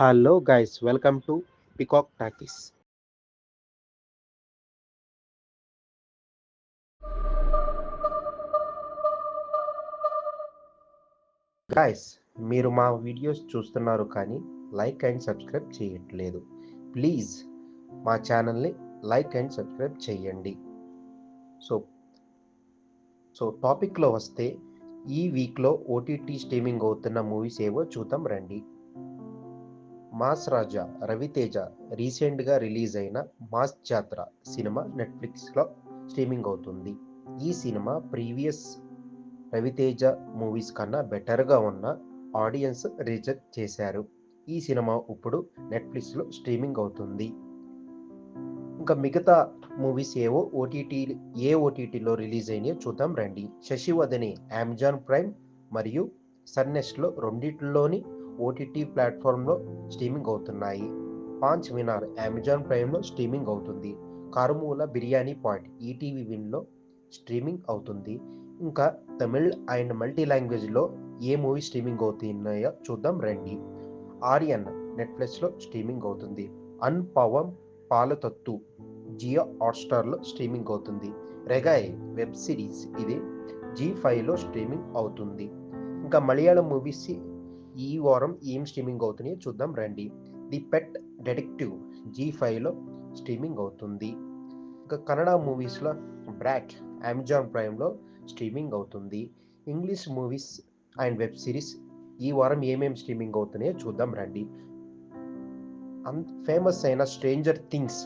Hello guys, welcome to Peacock Takis. Guys మీరు మా videos చూస్తున్నారు కానీ లైక్ అండ్ సబ్స్క్రైబ్ చేయట్లేదు. ప్లీజ్ మా ఛానల్ని లైక్ అండ్ సబ్స్క్రైబ్ చేయండి. సో టాపిక్లో వస్తే ఈ వీక్లో ఓటీటీ స్ట్రీమింగ్ అవుతున్న మూవీస్ ఏవో చూద్దాం రండి. మాస్ రాజా రవితేజ రీసెంట్గా రిలీజ్ అయిన మాస్ జాత్ర సినిమా నెట్ఫ్లిక్స్లో స్ట్రీమింగ్ అవుతుంది. ఈ సినిమా ప్రీవియస్ రవితేజ మూవీస్ కన్నా బెటర్గా ఉన్న ఆడియన్స్ రిజెక్ట్ చేశారు. ఈ సినిమా ఇప్పుడు నెట్ఫ్లిక్స్లో స్ట్రీమింగ్ అవుతుంది. ఇంకా మిగతా మూవీస్ ఏవో ఓటీటీలో రిలీజ్ అయినాయో చూద్దాం రండి. శశివదనే అమెజాన్ ప్రైమ్ మరియు సన్నెస్ట్లో రెండిట్లోని ఓటీటీ ప్లాట్ఫామ్లో స్ట్రీమింగ్ అవుతున్నాయి. పాంచ్ మినార్ అమెజాన్ ప్రైమ్లో స్ట్రీమింగ్ అవుతుంది. కారుమూల బిర్యానీ పాయింట్ ఈటీవీ విన్లో స్ట్రీమింగ్ అవుతుంది. ఇంకా తమిళ్ అండ్ మల్టీ లాంగ్వేజ్లో ఏ మూవీ స్ట్రీమింగ్ అవుతున్నాయో చూద్దాం రండి. ఆర్యన్ నెట్ఫ్లిక్స్లో స్ట్రీమింగ్ అవుతుంది. అన్పవం పాలతత్తు జియో హాట్స్టార్లో స్ట్రీమింగ్ అవుతుంది. రెగాయ్ వెబ్ సిరీస్ ఇది G5లో స్ట్రీమింగ్ అవుతుంది. ఇంకా మలయాళం మూవీస్ ఈ వారం ఏం స్ట్రీమింగ్ అవుతున్నాయో చూద్దాం రండి. ది పెట్ డిటెక్టివ్ G5లో స్ట్రీమింగ్ అవుతుంది. ఇంకా కన్నడ మూవీస్లో బ్రాక్ అమెజాన్ ప్రైమ్లో స్ట్రీమింగ్ అవుతుంది. English movies and web series ఈ వారం ఏమేమి స్ట్రీమింగ్ అవుతున్నాయో చూద్దాం రండి. ఫేమస్ అయిన stranger things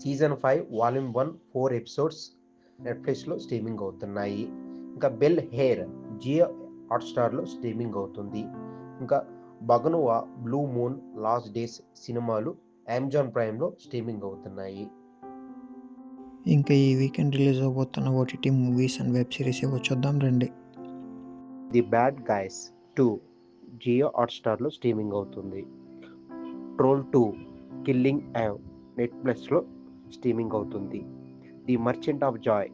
season 5 volume 1 4 episodes నెట్ఫ్లిక్స్లో స్ట్రీమింగ్ అవుతున్నాయి. ఇంకా బెల్ హెయిర్ జియో హాట్స్టార్లో స్ట్రీమింగ్ అవుతుంది. ఇంకా bugonia blue moon last days సినిమాలు అమెజాన్ ప్రైమ్లో స్ట్రీమింగ్ అవుతున్నాయి. ఇంకా ఈ వీకెండ్ రిలీజ్ అవబోతున్న OTT movies and web series ఏవో చూద్దాం రండి. ది బ్యాడ్ గైస్ 2 జియో హాట్స్టార్లో స్ట్రీమింగ్ అవుతుంది. ట్రోల్ 2 కిల్లింగ్ యావ్ నెట్ఫ్లిక్స్లో స్ట్రీమింగ్ అవుతుంది. ది మర్చెంట్ ఆఫ్ జాయ్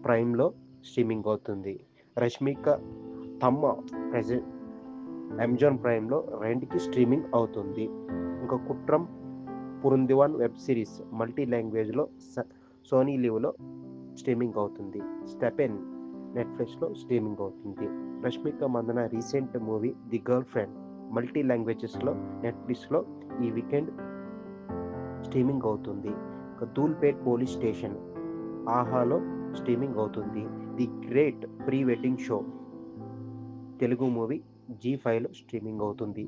ప్రైమ్లో స్ట్రీమింగ్ అవుతుంది. రష్మిక తమ్మ ప్రెజెంట్ అమెజాన్ ప్రైమ్లో రెంట్కి స్ట్రీమింగ్ అవుతుంది. ఇంకా Kuttram Purindhavan web series multi లాంగ్వేజ్లో సోనీ లివ్లో స్ట్రీమింగ్ అవుతుంది. స్టెపెన్ నెట్ఫ్లిక్స్లో స్ట్రీమింగ్ అవుతుంది. Rashmika Mandanna recent movie the girlfriend multi లాంగ్వేజెస్లో నెట్ఫ్లిక్స్లో ఈ వీకెండ్ స్ట్రీమింగ్ అవుతుంది. ధూల్పేట్ పోలీస్ స్టేషన్ ఆహాలో స్ట్రీమింగ్ అవుతుంది. The great pre wedding show Telugu movie G5లో స్ట్రీమింగ్ అవుతుంది.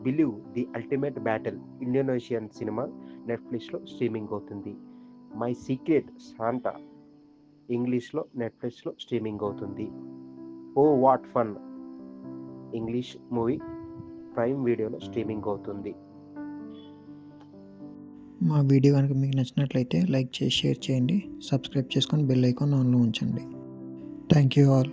Believe the ultimate battle Indonesian సినిమా నెట్ఫ్లిక్స్లో స్ట్రీమింగ్ అవుతుంది. మై సీక్రెట్ శాంటా ఇంగ్లీష్లో నెట్ఫ్లిక్స్లో స్ట్రీమింగ్ అవుతుంది. Oh what fun English movie prime వీడియోలో స్ట్రీమింగ్ అవుతుంది. మా వీడియో కనుక మీకు నచ్చినట్లయితే లైక్ చేసి షేర్ చేయండి. సబ్స్క్రైబ్ చేసుకొని బెల్ ఐకాన్ ఆన్లో ఉంచండి. Thank you all.